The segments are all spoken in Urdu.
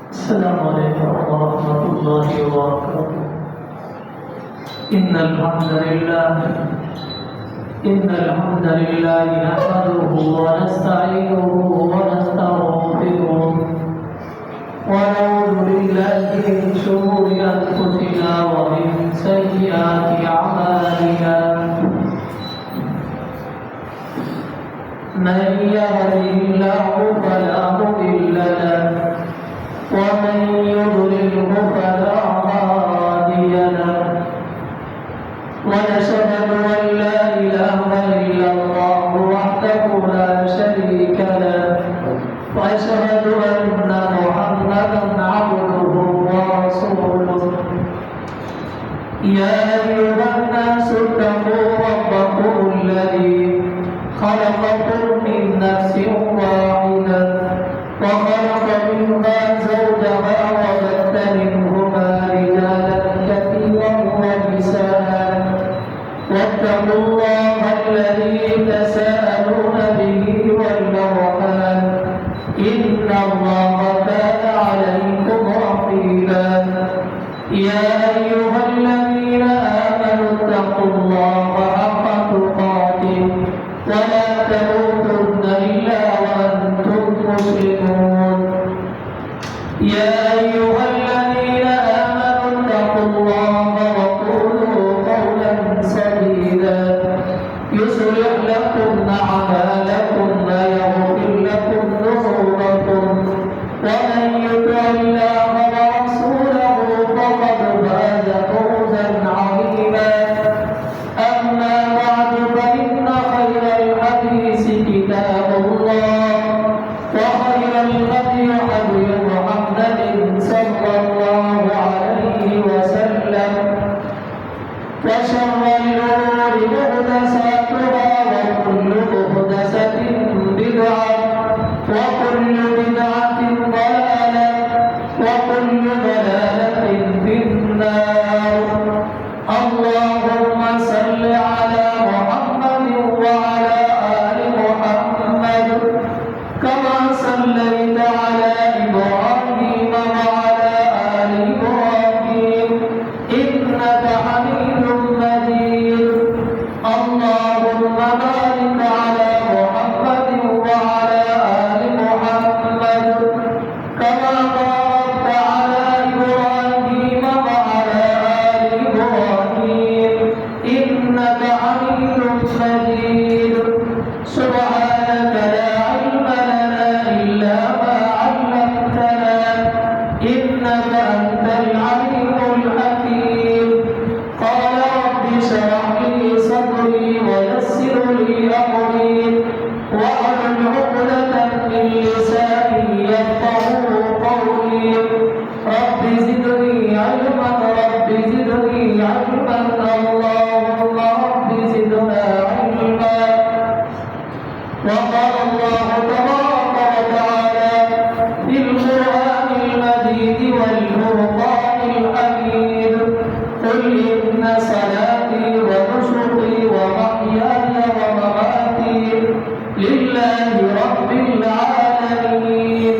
السلام عليكم ورحمة الله وبركاته. إن الحمد لله نحمده ونستعينه ونستغفره ونعوذ بالله من شرور أنفسنا ومن سيئات أعمالنا. من يهده الله فلا مضل له ومن يضلله فلا هادي له. ونشهد أن لا إله إلا الله وحده لا شريك له وأشهد أن محمدا عبده ورسوله. يا أيها الناس اتقوا ربكم الذي خلقكم من نفس واحدة وخلق منها زوجها وبث منهما رجالا كثيرا ونساء واتقوا الله الذي تساءلون به والأرحام إن الله كان عليكم رقيبا. يا أيها الذين آمنوا اتقوا الله حق تقاته ولا تموتن إلا وأنتم مسلمون. يا أيها الذين آمنوا اتقوا الله وقولوا قولا سديدا يصلح لكم أعمالكم ويغفر لكم ذنوبكم ومن يطع الله ورسوله فقد فاز فوزا عظيما. أما بعد فإن خير الحديث كتاب الله وخير الهدي هدي محمد صلى الله عليه وسلم وشر الأمور محدثاتها وكل محدثة بدعة وكل بدعة ضلالة وكل ضلالة في النار. اللهم صل على محمد وعلى آل محمد كما صليت على إبراهيم وعلى آل إبراهيم إنك حميد مجيد. اللهم بارك على محمد وعلى آل محمد كما باركت على إبراهيم وعلى آل إبراهيم إنك حميد مجيد. سبحانك لا علم لنا إلا ما علمتنا إنك أنت العليم الحكيم. قال رب اشرح لي صدري ويسر لي أمري واحلل عقدة من لساني يفقهوا قولي. رب زدني علما رب زدني علما اللهم رب زدنا علما. وقال الله تبارك وتعالى في القرآن المجيد والفرقان الحميد قل إن صلاتي ونسكي ومحياي ومماتي لله رب العالمين.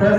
10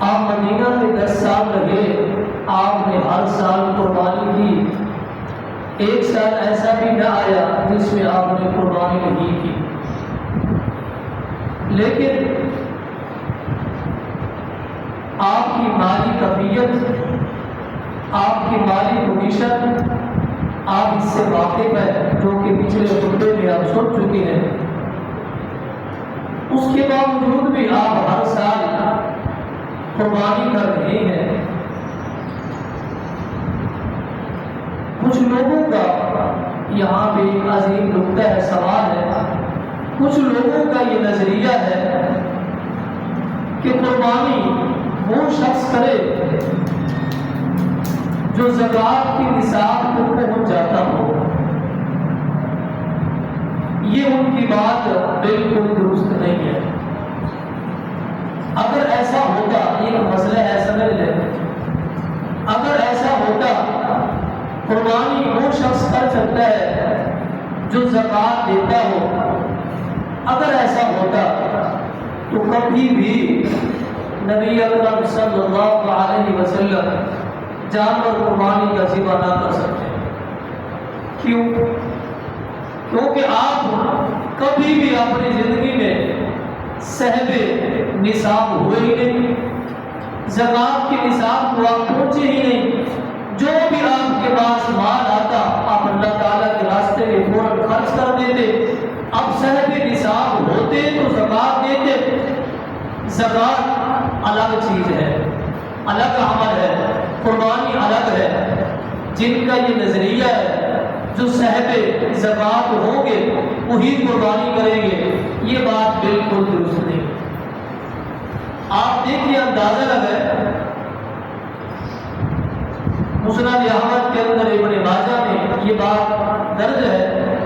آپ مدینہ میں 10 سال رہے، آپ نے ہر سال قربانی کی، ایک سال ایسا بھی نہ آیا جس میں آپ نے قربانی نہیں کی۔ لیکن آپ کی مالی کفیت، آپ کی مالی معیشت، آپ اس سے واقف ہے، جو کہ پچھلے خطبے میں آپ سن چکے ہیں۔ اس کے باوجود بھی آپ ہر سال قربانی کر رہے ہیں۔ کچھ لوگوں کا یہاں پہ ایک عظیم نقطہ ہے، سوال ہے، کچھ لوگوں کا یہ نظریہ ہے کہ قربانی وہ شخص کرے جو زکوٰۃ کی نصاب کو پہنچ جاتا ہو۔ یہ ان کی بات بالکل درست نہیں ہے۔ اگر ایسا ہوتا، یہ مسئلہ ہے، سمجھ لیں، اگر ایسا ہوتا قربانی وہ شخص کر سکتا ہے جو زکوٰۃ دیتا ہو، اگر ایسا ہوتا تو کبھی بھی نبی اکرم صلی اللہ علیہ وسلم جانور قربانی کا ذبح نہ کر سکتے۔ کیوں؟ کیونکہ آپ کبھی بھی اپنی زندگی میں صاحب نصاب ہوئے ہی نہیں، زکوٰۃ کے نصاب کو آپ پہنچے ہی نہیں۔ جو بھی آپ کے پاس مال آتا آپ اللہ تعالیٰ کے راستے میں فوراً خرچ کر دیتے۔ اب صاحب نصاب ہوتے تو زکوٰۃ دیتے۔ زکوٰۃ الگ چیز ہے، الگ عمل ہے، قربانی الگ ہے۔ جن کا یہ نظریہ ہے جو صاحب زکوٰۃ ہوں گے وہی قربانی کریں گے، یہ بات بالکل درست نہیں۔ آپ دیکھیے، اندازہ لگائیں، مسند احمد کے اندر ابن ماجہ میں یہ بات درج ہے،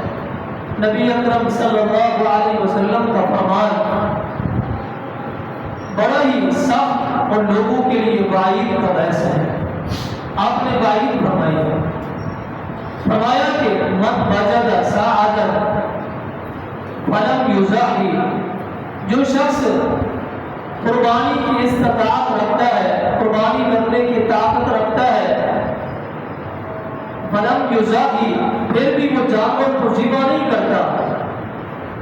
نبی اکرم صلی اللہ علیہ وسلم کا فرمان بڑا ہی سخت اور لوگوں کے لیے وعید کا باعث ہے۔ آپ نے وعید فرمائی ہے، فرمایا کہ من وجد ساعۃ فلم یضحی، جو شخص قربانی کی استطاعت رکھتا ہے، قربانی کرنے کی طاقت رکھتا ہے، فلم یضحی، پھر بھی وہ جانور کو ذبح نہیں کرتا،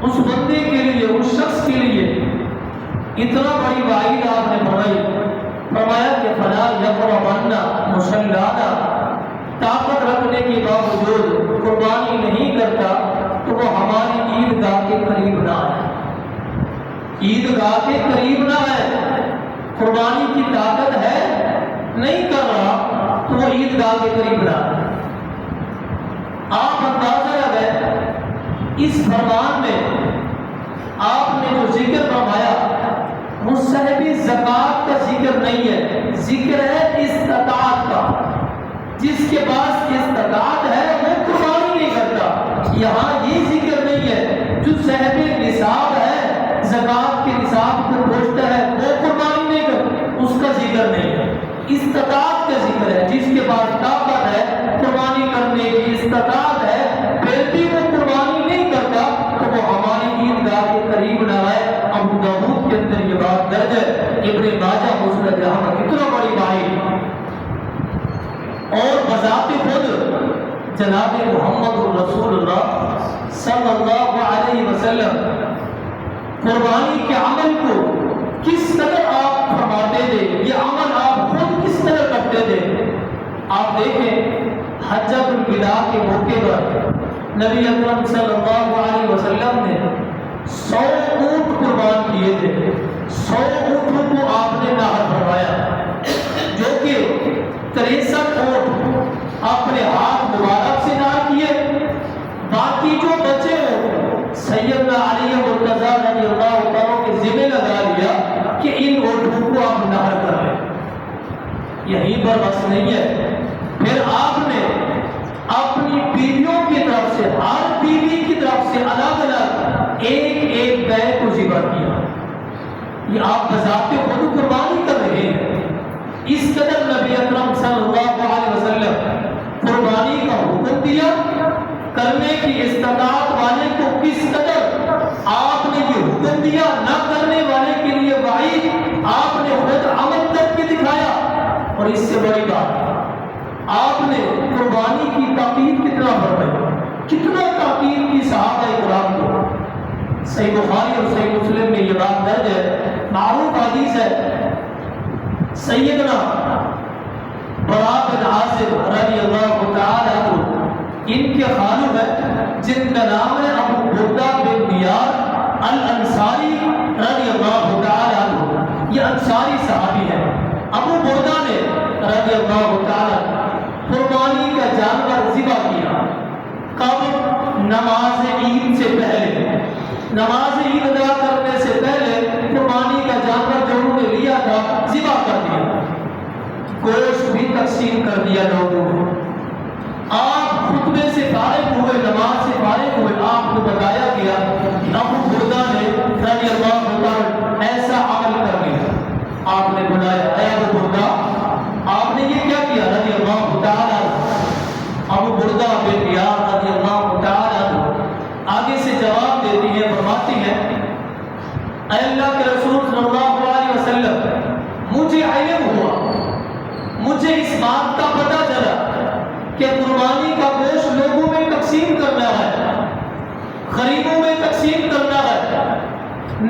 اس بندے کے لیے، اس شخص کے لیے اتنا بڑی وعید آپ نے فرمایا کہ فلا یقربن مصلانا، طاقت رکھنے کے باوجود قربانی نہیں کرتا تو وہ ہماری عیدگاہ کے قریب نہ آئے، عیدگاہ کے قریب نہ آئے۔ قربانی کی طاقت ہے، نہیں کر رہا تو وہ عیدگاہ کے قریب نہ آئے۔ آپ اندازہ لگائیں، اس فرمان میں آپ نے جو ذکر فرمایا وہ صاحب زکوٰۃ کا ذکر نہیں ہے، ذکر ہے استطاعت کا۔ جس کے پاس استطاعت ہے وہ قربانی نہیں کرتا۔ یہاں یہ ذکر نہیں ہے جو صاحب نصاب ہے، زکوٰۃ کے نصاب کو پہنچتا ہے، وہ قربانی نہیں کرتا، اس کا ذکر نہیں ہے، استطاعت کا ذکر ہے۔ جس کے پاس طاقت ہے، قربانی کرنے کی استطاعت ہے، پھر بھی وہ قربانی نہیں کرتا تو وہ ہماری عیدگاہ کے قریب نہ آئے۔ ابو داؤد کے اندر یہ بات درج ہے، ابن ماجہ مسند احمد، اتنا بڑی وعید۔ اور بذات خود جناب محمد رسول اللہ صلی اللہ علیہ وسلم قربانی کے عمل کو کس قدر آپ فرماتے تھے، یہ عمل آپ خود کس طرح کرتے تھے۔ آپ دیکھیں، حجۃ الوداع کے موقع پر نبی اکرم صلی اللہ علیہ وسلم نے 100 اونٹ قربان کیے تھے، 100 اونٹوں کو آپ نے نہر فرمایا، جو کہ 63 اونٹ اپنے ہاتھ مبارک سے نہر کیے، باقی جو بچے ہو سیدنا علی مرتضیٰ رضی اللہ تعالیٰ کے ذمہ لگا لیا کہ ان اونٹوں کو آپ نہر کر لیں۔ یہیں پر بس نہیں ہے، پھر آپ نے اپنی بیویوں کی طرف سے، ہر بیوی کی طرف سے الگ الگ ایک گائے کو ذبح کیا۔ یہ آپ بذات خود قربانی کر رہے ہیں۔ اس قدر نبی اکرم صلی اللہ علیہ وسلم قربانی کا حکم دیا، کرنے کی استطاعت والے کو کس قدر آپ نے یہ حکم دیا، نہ کرنے والے کے لیے وعید، آپ نے خود عمل کر اور اس سے بڑی بات آپ نے قربانی کی تاکید کتنا فرمائی، کتنا تاکید کی صحابہ کرام کو۔ صحیح بخاری اور صحیح مسلم میں یہ بات درج ہے، معروف حدیث ہے، سیدنا برا بن عازب رضی اللہ تعالی عنہ ان کے خالو ہے جن کا نام ہے ابو بردہ بن نیار الانصاری رضی اللہ تعالی عنہ، یہ انصاری صحابی ہے۔ ابو بردہ نے رضی اللہ تعالی قربانی کا جانور ذبح کیا، کب؟ نماز عید سے پہلے، نماز عید ادا کرنے سے پہلے قربانی کا جانور جو انہوں نے لیا تھا ذبح کر دیا، گوشت بھی تقسیم کر دیا لوگوں کو۔ آپ خطبے سے فارغ ہوئے، نماز سے فارغ ہوئے، آپ کو بتایا گیا کہ ابو بردہ نے رضی اللہ عنہ ایسا عمل کر لیا۔ آپ نے بلایا، اے ابو بردہ آپ نے یہ کیا کیا؟ رضی اللہ تعالی عنہ۔ ابو بردہ بن نیار رضی اللہ تعالی عنہ آگے سے جواب دیتی ہے، فرماتی ہے اے اللہ کے رسول صلی اللہ علیہ وسلم، مجھے علم ہوا، مجھے اس بات کا پتہ چلا کہ قربانی کا گوشت لوگوں میں تقسیم کرنا ہے، غریبوں میں تقسیم کرنا ہے۔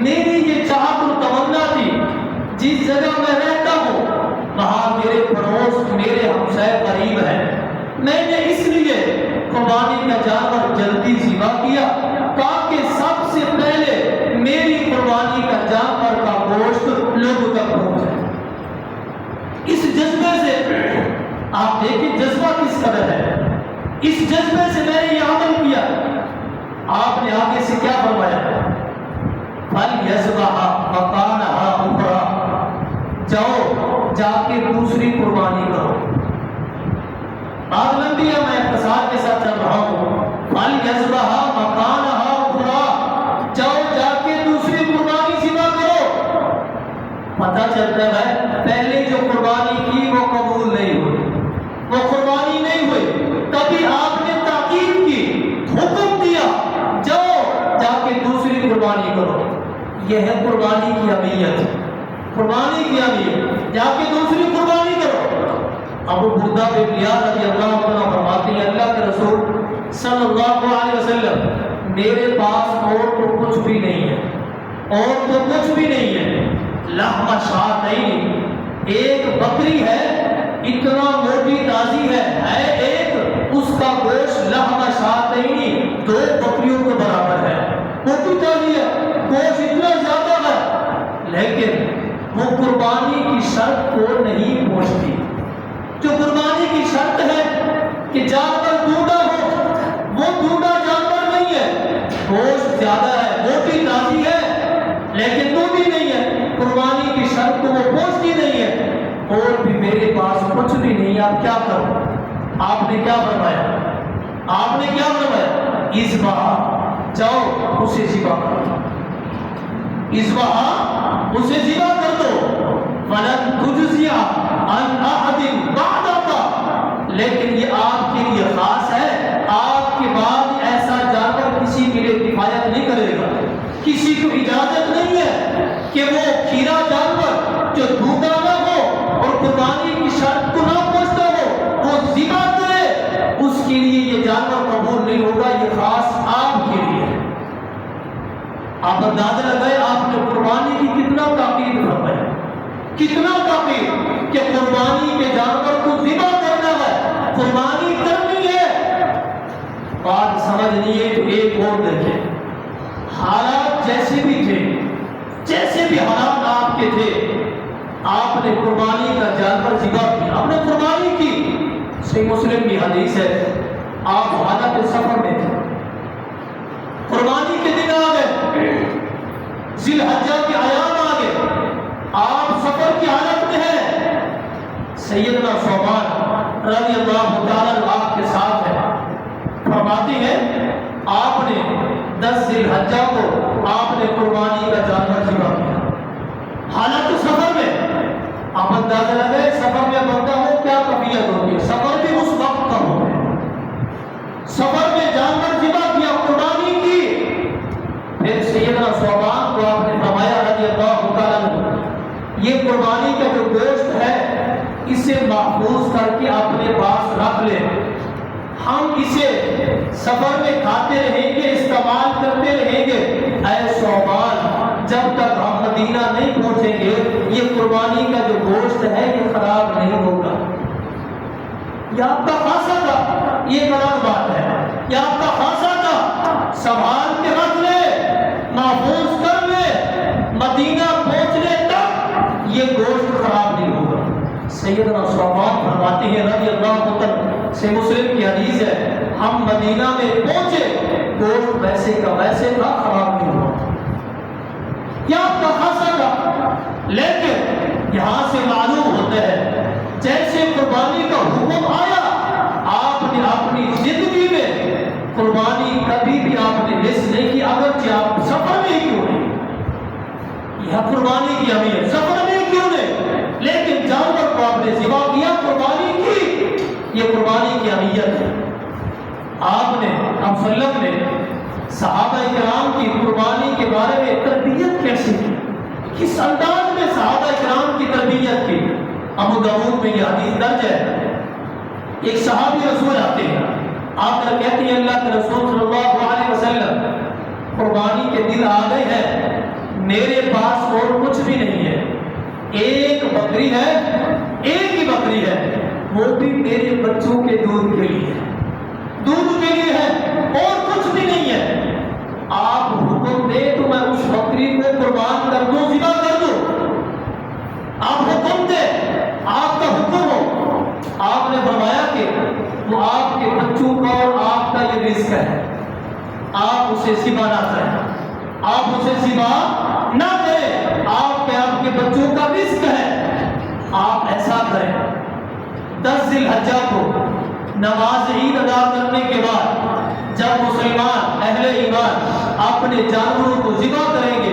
میری یہ چاہت اور تمنا تھی، جس جگہ میں رہتا ہوں وہاں میرے پڑوس، میرے ہمسائے قریب ہیں، میں نے اس لیے قربانی کا جانور جلدی ذبح کیا تاکہ سب سے پہلے میری قربانی کا جانور کا گوشت لوگوں تک پہنچے۔ اس جذبے سے آپ دیکھیں جذبہ کس قدر ہے، اس جذبے سے میں نے یہ عمل کیا۔ آپ نے آگے سے کیا فرمایا؟ فَلْيَذْبَحْ مَكَانَهَا أُخْرَىٰ، جاؤ جا کے دوسری قربانی کرو۔ بات لمبی ہے، میں اختصار کے ساتھ چل رہا ہوں۔ فَلْيَذْبَحْ مَكَانَهَا أُخْرَىٰ، جاؤ جا کے دوسری قربانی ذبح کرو۔ پتہ چلتا ہے پہلے جو قربانی کی وہ قبول نہیں ہوئی، وہ قربانی نہیں ہوئی، تبھی آپ نے تاکید کی، حکم دیا جاؤ جا کے دوسری قربانی کرو۔ یہ ہے قربانی کی اہمیت، قربانی کی اہمیت، جا کے دوسری قربانی کرو۔ ابو بردہ بن نیار رضی اللہ عنہ فرماتے ہیں اللہ کے رسول صلی اللہ علیہ وسلم، میرے پاس اور تو کچھ بھی نہیں ہے، اور تو کچھ بھی نہیں ہے، لحم شاتین، ایک بکری ہے، اتنا موٹی تازی ہے ایک، اس کا گوشت لحم شاتین، 2 بکریوں کے برابر ہے، موٹی تازی ہے، گوشت اتنا زیادہ ہے، لیکن وہ قربانی کی شرط کو نہیں پہنچتی۔ جو قربانی کی شرط ہے کہ جانور ڈھونڈا ہو، وہ ڈھونڈا جانور نہیں ہے، گوشت زیادہ ہے، موٹی تازی ہے، لیکن تو بھی نہیں ہے، قربانی کی شرط کو وہ پہنچتی نہیں ہے، اور بھی میرے پاس کچھ بھی نہیں، آپ کیا کرو؟ آپ نے کیا فرمایا؟ آپ نے کیا فرمایا؟ اذبح، جاؤ اسے ذبح کر دو، اذبح، اسے ذبح کر دو، فلن تجزی عن احد بعدک، لیکن یہ آپ کے لیے خاص ہے، آپ کے بعد ایسا جانور کسی کے لیے کفایت نہیں کرے گا، کسی کو اجازت نہیں ہے کہ وہ کھیرا جانور جو ڈھونڈا نہ ہو اور قربانی کی شرط کو نہ پہنچتا ہو وہ ذبح کرے، اس کے لیے یہ جانور قبول نہیں ہوگا، یہ خاص آپ کے لیے ہے۔ آپ اندازہ لگائے آپ نے قربانی کی کتنا تاکید فرمایا، کتنا تاکید کہ قربانی کے جانور کو ذبح کرنا ہے، قربانی کرنی ہے۔ بات سمجھنی ہے تو ایک اور دیکھیں، حالات جیسے بھی تھے، جیسے بھی حالات آپ کے تھے، آپ نے قربانی کا جانور ذبح کیا، آپ نے قربانی کی۔ صحیح مسلم کی حدیث ہے، آپ حالت سفر میں تھے، قربانی کے دن آ گئے، ذی الحجہ کے ایام آ گئے، آپ سفر کی حالت میں ہیں، سیدنا ثوبان رضی اللہ تعالیٰ عنہ آپ کے ساتھ ہے، فرماتی ہے آپ نے 10 ذی الحجہ کو آپ نے قربانی کا جانور ذبح کیا، حالت سفر میں۔ آپ اندازہ لگائے سفر میں بندہ ہو کیا کیفیت ہوتی ہے، سفر بھی اس وقت کا ہوتا ہے، سفر میں جانور ذبح کیا، قربانی کی۔ پھر سیدنا ثوبان کو آپ نے فرمایا رضی اللہ تعالیٰ عنہ، یہ قربانی کا جو گوشت ہے اسے محفوظ کر کے اپنے پاس رکھ لیں. ہم اسے سفر میں کھاتے رہیں گے, استعمال کرتے رہیں گے. اے صوبان, جب تک ہم مدینہ نہیں پہنچیں گے یہ قربانی کا جو گوشت ہے یہ خراب نہیں ہوگا. یہ آپ کا خاصہ تھا, یہ بڑا بات ہے. یہ آپ کا خاصہ تھا, سنبھال کے رکھ لے, محفوظ کر لے, مدینہ پہنچنے تک یہ گوشت خراب نہیں ہوگا. سیدنا صوبان فرماتے ہیں رضی اللہ عنہ, سے مسلم کی حدیث ہے, ہم مدینہ میں پہنچے, گوشت ویسے کا ویسے تھا, خراب نہیں ہوا. یہ آپ کا خاصہ تھا. لیکن یہاں سے معلوم ہوتا ہے جیسے قربانی کا حکم آیا, آپ نے اپنی زندگی میں قربانی کبھی بھی آپ نے مس نہیں کی, اگرچہ آپ سفر میں کیوں نہیں. یہ قربانی کی اہمیت, سفر میں کیوں نہیں, لیکن جانور کو آپ نے ذبح کیا, قربانی کی. یہ قربانی کی اہمیت ہے. آپ نے ہم وسلم نے صحابہ کرام کی قربانی کے بارے میں تربیت کیسے کی, کس انداز میں صحابہ کرام کی تربیت کی. ابو داؤد میں یہ حدیث درج ہے. ایک صحابی رسول آتے ہیں, آ کر کہتے ہیں اللہ کے رسول صلی اللہ علیہ وسلم, قربانی کے دن آ گئے ہیں, میرے پاس اور کچھ بھی نہیں ہے, ایک بکری ہے, ایک ہی بکری ہے, وہ بھی میرے بچوں کے دودھ کے لیے ہے, دودھ کے لیے ہے, اور کچھ بھی نہیں ہے. آپ حکم دے تو میں اس بکری کو قربان کر دوں, ذبح کر دوں. آپ حکم دے, آپ کا حکم ہو. آپ نے فرمایا کہ وہ آپ کے بچوں کا اور آپ کا یہ رزق ہے, آپ اسے ذبح نہ کریں, آپ اسے ذبح نہ کریں, آپ کے بچوں کا رزق ہے. آپ ایسا کریں, 10 ذی الحجہ کو نماز عید ادا کرنے کے بعد جب مسلمان اہل ایمان اپنے جانوروں کو ذبح کریں گے,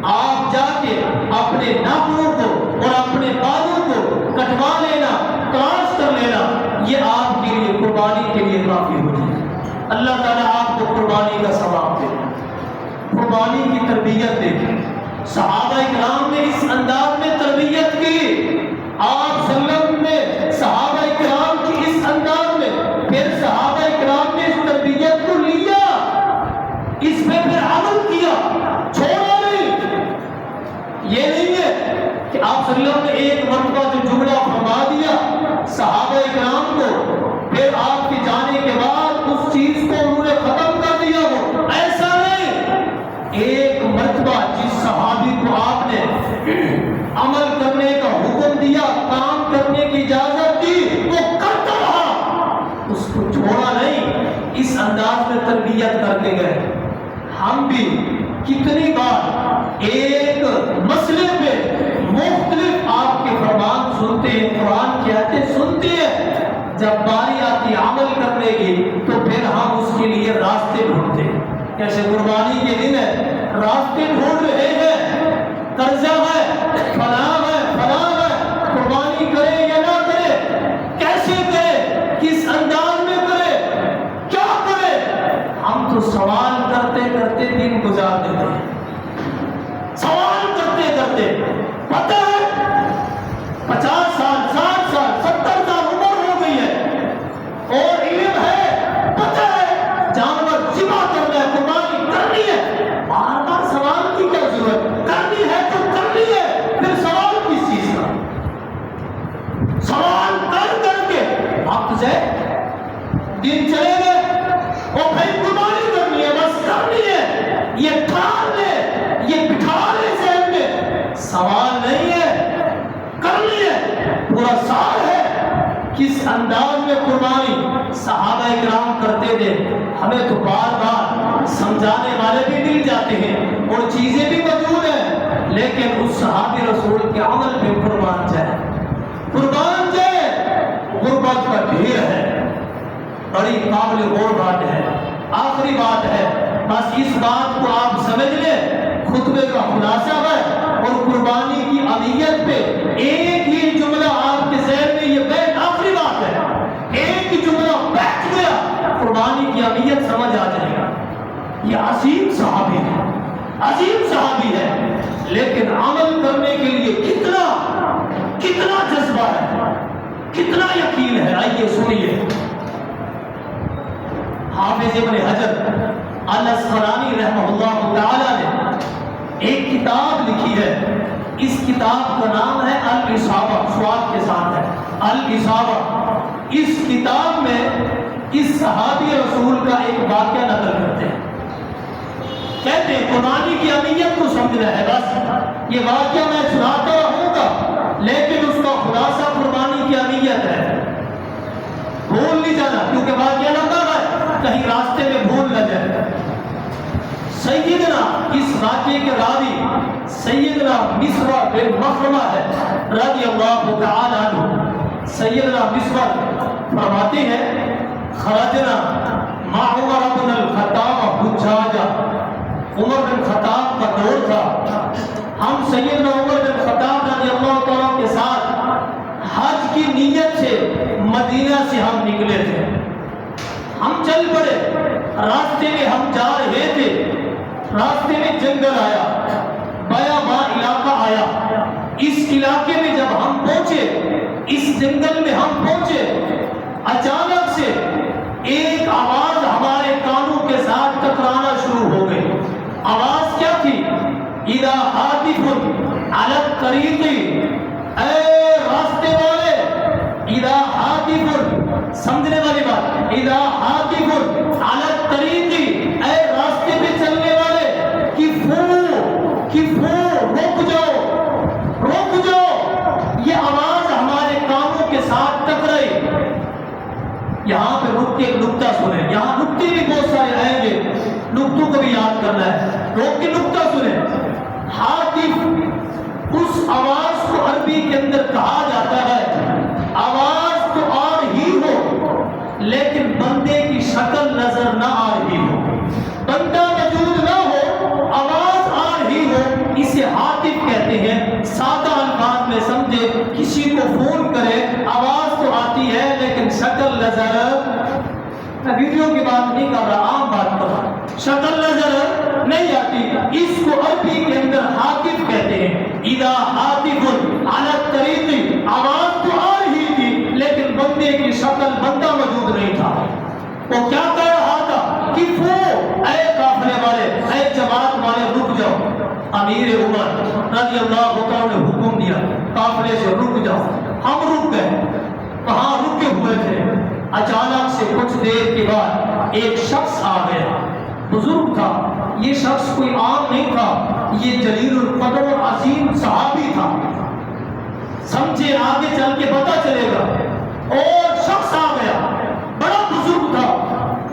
آپ جا کے اپنے ناخنوں کو اور اپنے بالوں کو کٹوا لینا, تراش کر لینا. یہ آپ کے لیے قربانی کے لیے کافی ہو جائے. اللہ تعالیٰ آپ کو قربانی کا ثواب دے. قربانی کی تربیت دیکھیں, صحابہ کرام نے اس انداز میں تربیت کی. آپ صلی اللہ علیہ وسلم نے صحابہ کرام کی اس انداز میں, پھر صحابہ کرام نے اس تربیت کو لیا, اس پہ پھر عمل کیا, چھوڑا نہیں. یہ نہیں ہے کہ آپ صلی اللہ علیہ وسلم نے ایک مرتبہ جو جملہ فرما دیا صحابہ کرام کو, پھر آپ کے جانے کے بعد اس چیز کو انہوں نے ختم کر دیا ہو, ایسا نہیں. ایک مرتبہ جس صحابی کو آپ نے عمل کرنے کا حکم دیا, کام کرنے کی اجازت دی, وہ کرتا رہا, اس کو چھوڑا نہیں. اس انداز میں تربیت کر کے گئے. ہم بھی کتنی بار ایک مسئلے پہ مختلف آپ کے فرمان سنتے ہیں, قرآن کی آیتیں سنتے ہیں, جب باری آتی عمل کرنے کی تو پھر ہم اس کے لیے راستے ڈھونڈتے ہیں. جیسے قربانی کے دن ہے, راستے ڈھونڈ رہے ہیں, قرضہ ہے, فلاں ہے, فلاں ہے, قربانی کرے یا نہ کرے, کیسے کرے, کس انداز میں کرے, کیا کرے. ہم تو سوال کرتے کرتے دن گزار دیتے ہیں, سوال کرتے کرتے. پتہ ہے 50 سال 60 سال 70 سال عمر ہو گئی ہے, اور علم ہے, پتہ ہے جانور ذبح کرنا ہے, قربانی کرنی ہے, بار بار سوال کی کیا ضرورت, کرنی ہے تو کرنی ہے, پھر سوال کس چیز کا. سوال کر کر کے وقت سے دن چلے گئے, اور بھائی قربانی کرنی ہے, بس کرنی ہے, یہ ٹھان لے, یہ بٹھا لے ذہن میں, سوال نہیں ہے, کرنی ہے. پورا سال ہے. کس انداز میں قربانی صحابہ کرام کرتے تھے, ہمیں تو بار بار سمجھانے والے بھی مل جاتے ہیں اور چیزیں بھی موجود ہیں, لیکن اس صحابی رسول کے عمل پہ قربان جائے, قربان جائے. غربت کا ڈھیر ہے, بڑی قابل غور بات ہے. آخری بات ہے, بس اس بات کو آپ سمجھ لیں, خطبے کا خلاصہ ہے, اور قربانی کی اہمیت پہ ایک ہی جملہ آپ کے ذہن میں یہ بیٹھ, آخری بات ہے, ایک ہی جملہ بیٹھ گیا, قربانی کی اہمیت سمجھ آ جائے گا. یہ عظیم صحابی ہے, عظیم صحابی ہے, لیکن عمل کرنے کے لیے کتنا جذبہ ہے, کتنا یقین ہے، آئیے سنیے۔ حافظ ابن حجر الاسقلانی رحمہ اللہ تعالی نے ایک کتاب لکھی ہے، اس کتاب کا نام ہے الاصابہ، سواد کے ساتھ ہے الاصابہ۔ اس کتاب میں اس صحابی رسول کا ایک واقعہ نقل کرتے ہیں، کہتے ہیں قربانی کی اہمیت کو سمجھنا ہے، بس یہ واقعہ میں سناتا ہوں گا لیکن اس کا خلاصہ قربانی کی اہمیت ہے، بھول نہیں جانا کیونکہ واقعہ لمبا ہے، کہیں راستے میں بھول نہ جائے۔ سیدنا اس واقعے کے راوی سیدنا مسور بن مخرمہ ہے رضی اللہ تعالی عنہ۔ سیدنا مسور فرماتے ہیں خرجنا مع عمر بن الخطاب حجاجا، عمر بن خطاب کا دور تھا، ہم سیدنا عمر بن خطاب رضی اللہ تعالیٰ کے ساتھ حج کی نیت سے مدینہ سے ہم نکلے تھے، ہم چل پڑے، راستے میں ہم جا رہے تھے، راستے میں جنگل آیا، بیاباں علاقہ آیا، اس علاقے میں جب ہم پہنچے، اس جنگل میں ہم پہنچے، اچانک سے ایک آواز ہمارے کانوں کے ساتھ ٹکرانا شروع ہو گئی۔ آواز کیا تھی؟ اذا حاطف علی الطریق، اے راستے والے، اذا حاطف، سمجھنے والی بات، اذا حاطف علی الطریق، اے راستے پہ چلنے والے، کفو رک جاؤ، رک جاؤ۔ یہ آواز ہمارے کانوں کے ساتھ ٹکرائی۔ یہاں پہ رک کے ایک نکتہ سنیں، یہاں نکتے بھی بہت سارے آئیں گے، نکتوں کو بھی یاد کرنا ہے، روک کے نکتہ سنیں۔ حاطف، اس آواز کو عربی کے اندر کہا جاتا ہے آواز تو آ رہی ہو لیکن بندے کی شکل نظر نہ آ رہی ہو، بندہ موجود نہ ہو، آواز آ رہی ہو، اسے حاطف کہتے ہیں۔ سادہ الفاظ میں سمجھے، کسی کو فون کرے، آواز تو آتی ہے لیکن شکل نظر، میں ویڈیو کی بات نہیں کر رہا، عام بات کر رہا، شکل نظر نہیں آتی، اس کو عربی کے اندر حاطف کہتے ہیں۔ اذا حاطف علی الطریق، آواز تو آ رہی تھی لیکن بندے کی شکل، بندہ موجود نہیں تھا۔ وہ کیا کہہ رہا تھا؟ کفو، اے قافلے والے، اے جماعت والے رک جاؤ۔ امیر عمر رضی اللہ عنہ نے حکم دیا قافلے سے رک جاؤ، ہم رک گئے، کہاں رکے ہوئے تھے، اچانک سے کچھ دیر کے بعد ایک شخص آ گیا، بزرگ تھا، یہ شخص کوئی عام نہیں تھا، یہ جلیل القدر اور عظیم صحابی تھا، سمجھے آگے چل کے پتہ چلے گا۔ اور شخص آ گیا، بڑا بزرگ تھا،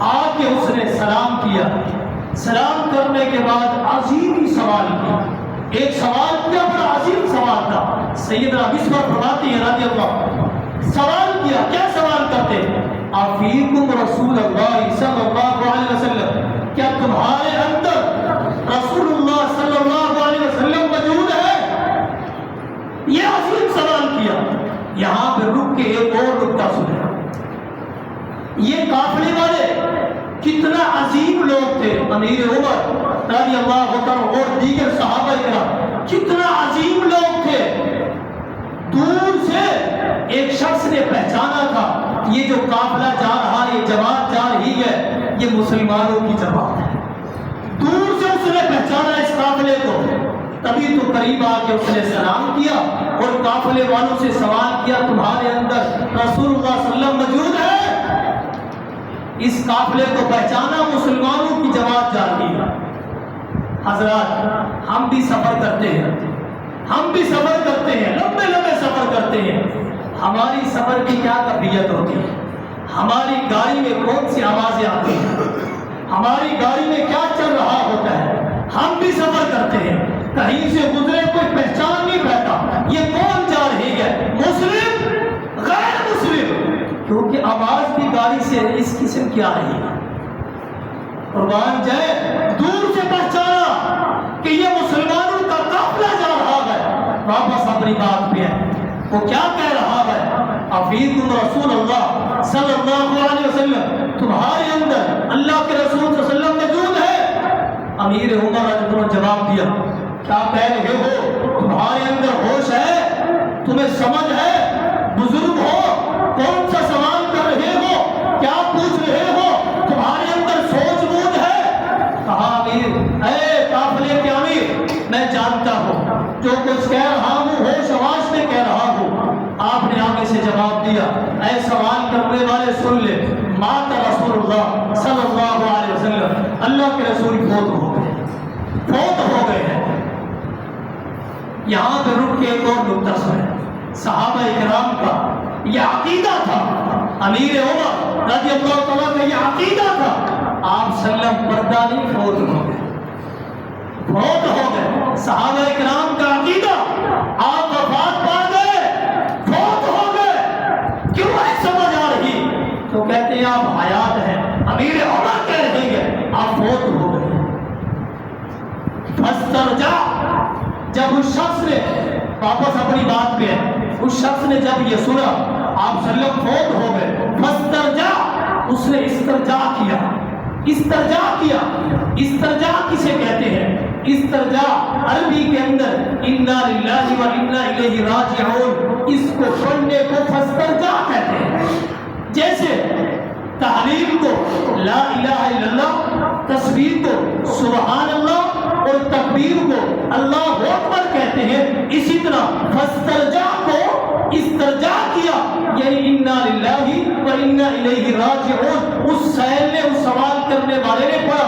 آ کے اس نے سلام کیا، سلام کرنے کے بعد عظیم ہی سوال کیا، ایک سوال کیا، بڑا عظیم سوال تھا۔ سیدنا مسور فرماتے ہیں رضی اللہ، سوال کیا، کیا سوال کرتے؟ افیکم رسول اللہ صلی اللہ علیہ وسلم، کیا تمہارے اندر رسول اللہ صلی اللہ علیہ وسلم موجود ہے؟ یہ عظیم سوال کیا۔ یہاں پہ رک کے ایک اور نکتہ سنے، یہ قافلے والے کتنا عظیم لوگ تھے، امیر عمر رضی اللہ عنہ اور دیگر صحابہ کرام کتنا عظیم لوگ تھے۔ دور سے ایک شخص نے پہچانا تھا، یہ جو قافلہ جا رہا ہے، یہ جماعت جا رہی ہے، یہ مسلمانوں کی جماعت ہے۔ دور سے اس نے پہچانا اس قافلے کو، تبھی تو قریب آ کے اس نے سلام کیا اور قافلے والوں سے سوال کیا تمہارے اندر رسول اللہ صلی اللہ علیہ وسلم موجود ہے؟ اس قافلے کو پہچانا، مسلمانوں کی جماعت جا رہی ہے۔ حضرات، ہم بھی سفر کرتے ہیں، ہم بھی سفر کرتے ہیں، لمبے لمبے سفر کرتے ہیں، ہماری سفر کی کیا کیفیت ہوتی ہے؟ ہماری گاڑی میں کون سی آوازیں آتی ہیں؟ ہماری گاڑی میں کیا چل رہا ہوتا ہے؟ ہم بھی سفر کرتے ہیں، کہیں سے گزرے کوئی پہچان نہیں پاتا یہ کون جا رہی ہے، مسلم غیر مسلم، کیونکہ آواز بھی گاڑی سے اس قسم کی آ رہی ہے۔ قربان جائے، دور سے پہچانا کہ یہ مسلمانوں کا قافلہ جا رہا ہے، واپس اپنی بات پہ ہے، وہ کیا کہہ رہا ہے؟ افیکم رسول اللہ صلی اللہ علیہ وسلم، تمہارے اندر اللہ کے رسول صلی اللہ علیہ وسلم موجود ہے؟ امیر عمر نے جواب دیا، کیا کہہ رہے ہو؟ تمہارے اندر ہوش ہے؟ تمہیں سمجھ ہے؟ بزرگ ہو، سے جواب دیا، اے سوال کرنے والے سن لے، مات رسول اللہ صلی اللہ علیہ وسلم، اللہ کے رسول فوت ہو گئے، فوت ہو گئے ہیں۔ یہاں پہ رک کے ایک اور نکتہ سنیں، صحابہ کرام کا یہ عقیدہ تھا، امیر عمر رضی اللہ تعالیٰ کا یہ عقیدہ تھا، آپ صلی اللہ علیہ وسلم پردہ نہیں، فوت ہو گئے، فوت ہو گئے۔ صحابہ کرام کا عقیدہ، آپ وفات پا گئے، فوت ہو گئے، کیوں نہیں سمجھ آ رہی؟ تو کہتے ہیں آپ حیات ہیں، امیر عمر کہہ رہے ہیں آپ فوت ہو گئے۔ فاسترجع، جب اس شخص نے واپس اپنی بات پہ، اس شخص نے جب یہ سنا آپ صلی اللہ علیہ وسلم فوت ہو گئے، فاسترجع، اس نے استرجاع کیا، استرجاع کیا۔ استرجاع کسے کہتے ہیں؟ استرجاع عربی کے اندر انا للہ و انا الیہ راجعون، اس کو پڑھنے کو فاسترجع کہتے ہیں۔ جیسے تحلیل کو لا الہ الا اللہ، تسبیح کو سبحان اللہ اور تکبیر کو اللہ اکبر کہتے ہیں، اسی طرح فاسترجع کو استرجاع کیا، یعنی انا للہ و انا الیہ راجعون، اس سائل نے، اس سوال کرنے والے نے پڑھا،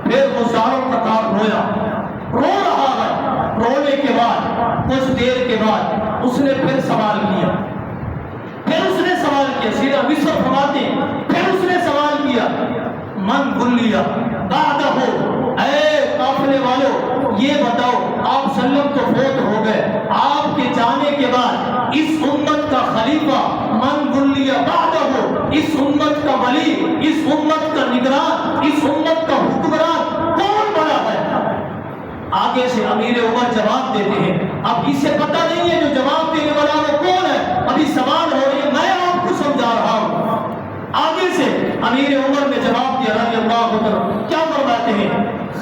پھر وہ زاروں قطار رویا، رو رہا ہے، رونے کے بعد کچھ دیر کے بعد اس نے پھر سوال کیا، پھر اس نے سوال کیا، سیدھا مصر فرماتے، پھر اس نے سوال کیا، من گلیا بعدہ، اے قافلے والو یہ بتاؤ، آپ صلی اللہ علیہ وسلم تو فوت ہو گئے، آپ کے جانے کے بعد اس امت کا خلیفہ من گلیا بعدہ، اس امت کا ولی، اس امت کا نگران، اس امت کا حکمران کون بنا ہے؟ آگے سے امیر عمر جواب دیتے ہیں، اب اسے پتہ نہیں ہے جو جواب دینے والا وہ کون ہے، ابھی سوال ہو رہی ہے، میں آپ کو سمجھا رہا ہوں۔ آگے سے امیر عمر نے جواب دیا رضی اللہ عنہ، کیا فرماتے ہیں؟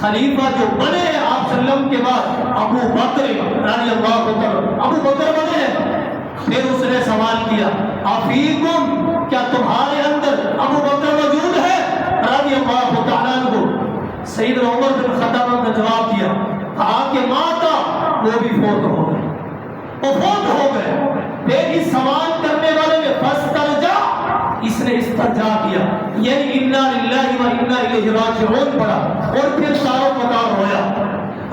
خلیفہ جو بنے ہیں آپ صلی اللہ علیہ وسلم کے بعد ابو بکر رضی اللہ عنہ، ابو بکر بنے ہیں۔ پھر اس نے سوال کیا، افیکم، کیا تمہارے اندر ابو بکر موجود ہے رضی اللہ تعالیٰ عنہ؟ سیدنا عمر بن خطاب نے جواب دیا، کہا کہ ماتا، وہ بھی فوت ہو گئے، وہ فوت ہو گئے۔ پھر اس سوال کرنے والے نے فاسترجع، اس نے استرجاع کیا، یعنی انا للہ و انا الیہ راجعون پڑھا، اور پھر ساروں قطار رویا۔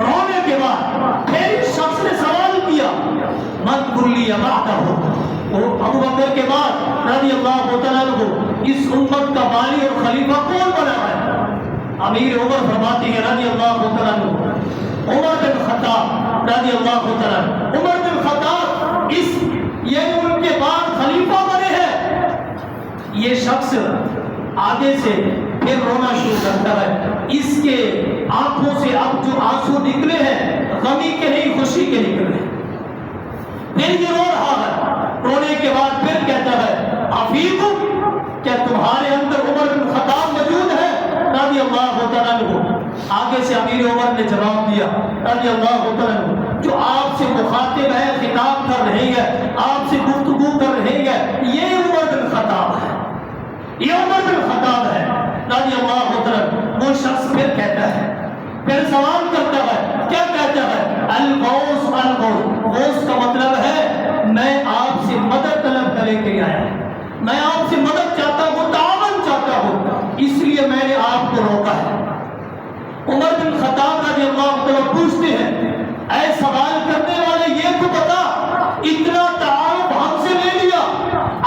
رونے کے بعد پھر اس شخص نے سوال کیا، من کلی بعدہ، وہ ابو بکر کے بعد رضی اللہ تعالیٰ عنہ اس امت کا والی اور خلیفہ کون بنا ہے؟ امیر عمر فرماتے ہیں رضی اللہ تعالیٰ عنہ، عمر بن خطاب رضی اللہ تعالیٰ عنہ، عمر بن خطاب اس یہ ان کے بعد خلیفہ بنے ہیں۔ یہ شخص آگے سے پھر رونا شروع کرتا ہے، اس کے آنکھوں سے اب جو آنسو نکلے ہیں غمی کے نہیں خوشی کے نکلے، پھر یہ رو رہا ہے، رونے کے بعد پھر کہتا ہے، افیکم، کیا تمہارے اندر عمر بن خطاب موجود ہے رضی اللہ تعالیٰ عنہ؟ آگے سے امیر عمر نے جواب دیا رضی اللہ تعالیٰ عنہ، جو آپ سے مخاطب ہے، خطاب کر رہے ہیں، آپ سے گفتگو کر رہے ہیں، یہ عمر بن خطاب ہے، یہ عمر بن خطاب ہے رضی اللہ تعالیٰ عنہ۔ وہ شخص پھر کہتا ہے، پھر سوال کرتا ہے، کیا کہتا ہے؟ الغوث، الغوث، غوث کا مطلب ہے میں آپ سے مدد طلب کرنے کے لیے آیا ہوں، میں آپ سے مدد چاہتا ہوں، تعاون چاہتا ہوں، اس لیے میں نے آپ کو روکا ہے۔ عمر بن خطاب رضی اللہ تعالیٰ پوچھتے ہیں، اے سوال کرنے والے یہ تو بتا، اتنا تعارف ہم سے لے لیا،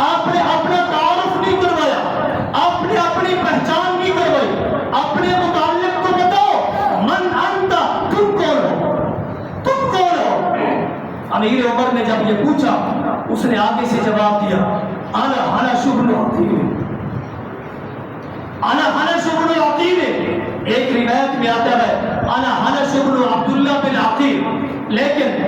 آپ نے اپنا تعارف نہیں کروایا، آپ نے اپنی پہچان نہیں کروائی، اپنے متعلق تو بتاؤ، من انت، تم کون ہو، تم کون ہو؟ امیر عمر نے جب یہ پوچھا، اس نے آگے سے جواب دیا، انا حنش بن عقیل، انا حنش بن عقیل۔ ایک روایت میں آتا ہے انا حنش بن عبداللہ بن عقیل، لیکن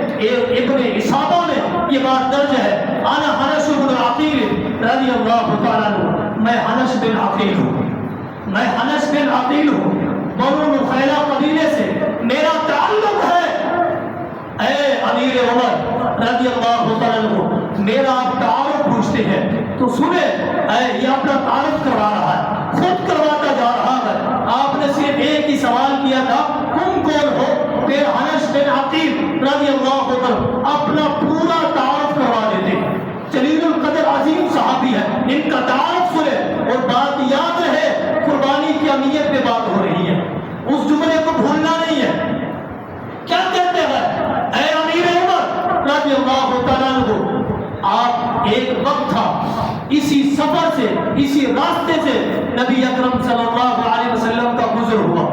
ابن اسحاق میں یہ بات درج ہے، انا حنش بن عقیل رضی اللہ تعالیٰ عنہ، میں حنش بن عقیل ہوں، میں حنش بن عقیل ہوں، بنو نخیلہ قبیلے سے میرا تعلق ہے۔ اے امیر عمر رضی اللہ تعالیٰ عنہ، میرا آپ تعارف پوچھتے ہیں تو سنیں، یہ اپنا تعارف کروا رہا ہے، خود کرواتا جا رہا ہے۔ آپ نے صرف ایک ہی سوال کیا تھا، تم کون ہو؟ پھر حنش بن عقیل رضی اللہ عنہ اپنا پورا تعارف کروا دیتے ہیں۔ جلیل القدر ایک وقت تھا، اسی سفر سے، اسی راستے سے نبی اکرم صلی اللہ علیہ وسلم کا گزر ہوا،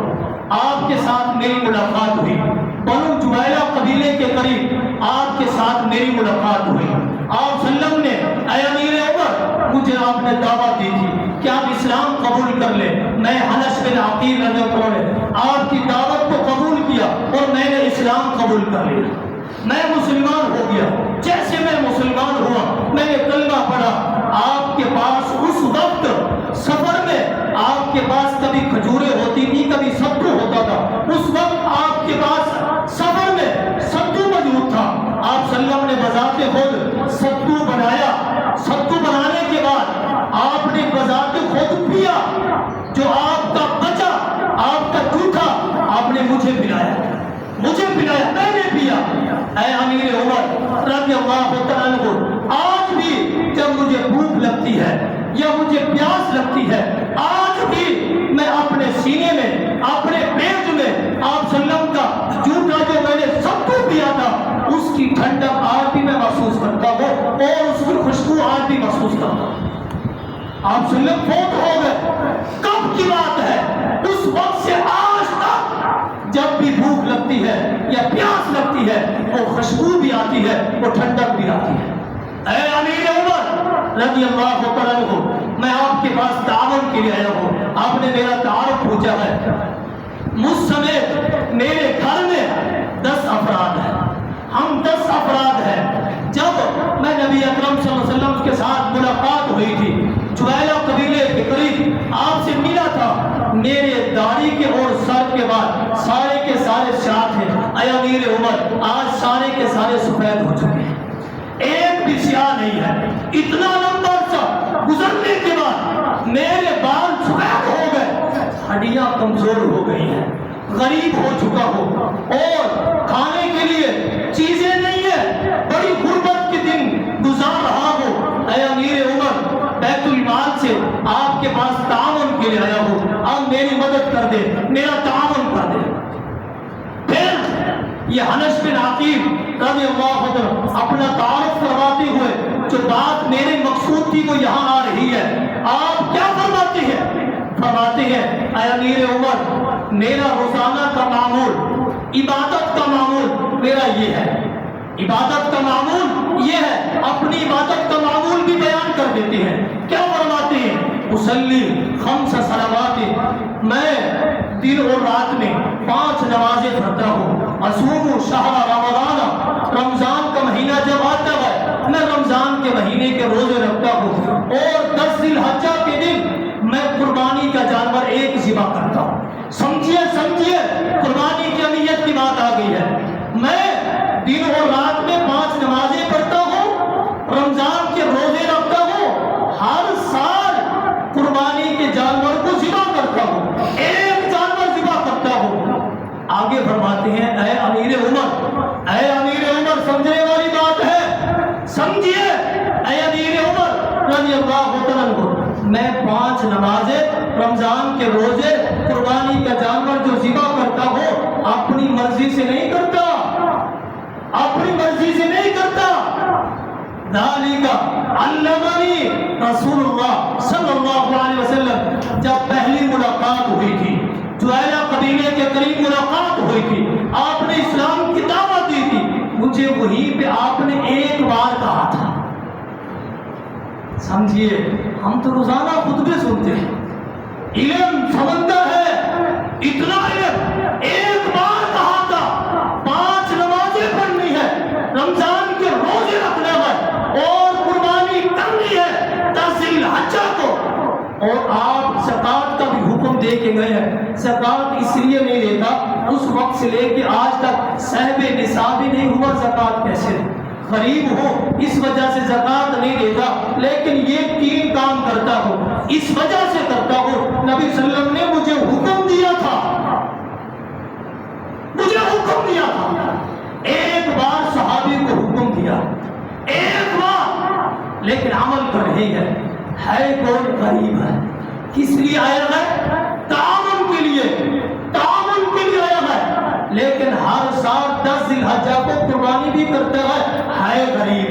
آپ کے ساتھ میری ملاقات ہوئی، بنو جبیلہ قبیلے کے قریب آپ کے ساتھ میری ملاقات ہوئی۔ آپ صلی اللہ علیہ وسلم نے اے امیر عمر، مجھے آپ نے دعوت دی تھی کہ آپ اسلام قبول کر لیں۔ میں حنش بن عقیل رضی اللہ عنہ نے آپ کی دعوت کو قبول کیا اور میں نے اسلام قبول کر لیا، میں مسلمان ہو گیا۔ جیسے میں مسلمان ہوا، میں نے کلمہ پڑھا۔ آپ کے پاس اس وقت سفر میں آپ کے پاس کبھی کھجوریں ہوتی تھی، کبھی ستو ہوتا تھا، اس وقت آپ کے پاس سفر میں ستو موجود تھا۔ آپ صلی اللہ علیہ وسلم نے بذات خود ستو بنایا، ستو بنانے کے بعد آپ نے بذات خود پیا، جو آپ کا بچا، آپ کا جھوٹا، آپ نے مجھے پلایا، مجھے پلایا، میں نے پیا۔ اے امیر عمر رضی اللہ تعالیٰ عنہ، آج بھی جب مجھے بھوک لگتی ہے یا مجھے پیاس لگتی ہے، آج بھی میں اپنے سینے میں، اپنے پیٹ میں آپ صلی اللہ علیہ وسلم کا جھوٹا جو میں نے سب کو پیا تھا، اس کی ٹھنڈک آج بھی میں محسوس کرتا ہوں اور اس کی خوشبو آج بھی محسوس کرتا ہوں۔ آپ صلی اللہ علیہ وسلم فوت ہو گئے، کب کی بات ہے؟ اس وقت سے آج تک جب بھی بھوک لگتی ہے یا پیاس لگتی ہے، وہ خوشبو بھی آتی ہے، وہ ٹھنڈک بھی آتی ہے۔ اے امیر عمر رضی اللہ تعالیٰ عنہ، میں آپ کے پاس تعاون کے لیے آیا ہوں۔ آپ نے میرا تعارف پوچھا ہے۔ مجھ سمیت میرے گھر میں 10 افراد ہیں، ہم 10 افراد ہیں۔ جب میں نبی اکرم صلی اللہ علیہ وسلم کے ساتھ ملاقات ہوئی تھی، جبیلہ قبیلے کے قریب آپ سے ملا تھا، میرے داڑھی کے اور سر کے بعد سارے کے سارے سیاہ تھے۔ اے امیر عمر، آج سارے کے سارے سفید ہو چکے ہیں، ایک بھی سیاہ نہیں ہے۔ اتنا لمبا عرصہ گزرنے کے بعد میرے بال سفید ہو گئے، ہڈیاں کمزور ہو گئی ہیں، غریب ہو چکا ہوں اور کھانے کے لیے چیزیں نہیں ہے، بڑی غربت کے دن گزار رہا ہوں۔ اے امیر عمر، بیت المال سے آپ کے پاس تعاون کے لیے آیا ہوں، اب میری مدد کر دے، میرا تعاون کر دے۔ پھر یہ حنش بن عقیل رضی اللہ عنہ اپنا تعارف کرواتے ہوئے جو بات میرے مقصود تھی وہ یہاں آ رہی ہے۔ آپ کیا فرماتے ہیں؟ فرماتے ہیں اے امیر عمر، میرا روزانہ کا معمول، عبادت کا معمول میرا یہ ہے، عبادت کا معمول یہ ہے۔ اپنی عبادت کا معمول بھی بیان کر دیتے ہیں۔ کیا فرماتے ہیں؟ اصلی 5 صلوات، میں دن اور رات میں 5 نمازیں پڑھتا ہوں۔ اصوم شہر رمضان، رمضان کا مہینہ جب آتا ہے میں رمضان کے مہینے کے روزے رکھتا ہوں، اور 10 ذی الحجہ کے دن میں قربانی کا جانور ایک ذبح کرتا ہوں۔ سمجھیے قربانی کی اہمیت کی بات آ گئی ہے۔ میں دن اور رات میں 5 نمازیں پڑھتا ہوں، رمضان کے روزے رکھتا ہوں، ہر سال قربانی کے جانور کو ذبح کرتا ہوں، ایک جانور ذبح کرتا ہوں۔ آگے فرماتے ہیں اے امیر عمر، اے امیر عمر، سمجھنے والی بات ہے، سمجھیے اے امیر عمر رضی اللہ تعالیٰ عنہ، میں 5 نمازیں، رمضان کے روزے، قربانی کا جانور جو ذبح کرتا ہوں، اپنی مرضی سے نہیں کرتا، اپنی مرضی سے نہیں کرتا۔ ذالک علمنی رسول اللہ صلی اللہ علیہ وسلم۔ جب پہلی ملاقات ہوئی تھی، جبیلہ قبیلے کے قریب ملاقات ہوئی تھی، آپ نے اسلام کی دعوت دی تھی، مجھے وہیں پہ آپ نے ایک بار کہا تھا۔ سمجھیے، ہم تو روزانہ خطبے سنتے ہیں، علم سمندر ہے، اتنا علم، ایک بار کہا تھا 5 نمازیں پڑھنی ہے، رمضان کے روزے رکھنا ہے اور قربانی کرنی ہے 10 ذی الحجہ کو۔ اور آپ زکوٰۃ کا بھی حکم دے کے گئے ہیں۔ زکوٰۃ اس لیے نہیں دیتا، اس وقت سے لے کے آج تک صاحب نصاب ہی نہیں ہوا، زکوٰۃ کیسے دے؟ غریب ہو اس وجہ سے زکوٰۃ نہیں دیتا، لیکن یہ 3 کام کرتا ہو، اس وجہ سے کرتا ہو۔ نبی صلی اللہ علیہ وسلم نے مجھے حکم دیا تھا، مجھے حکم دیا تھا، ایک بار صحابی کو حکم دیا، ایک بار، لیکن عمل کر رہی ہے کون غریب ہے، کس لیے آیا ہے؟ تعاون کے لیے، تعاون کے لیے آیا ہے، لیکن ہر سال 10 ذی الحجہ کو قربانی بھی کرتا ہے غریب۔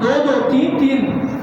2-2, 3-3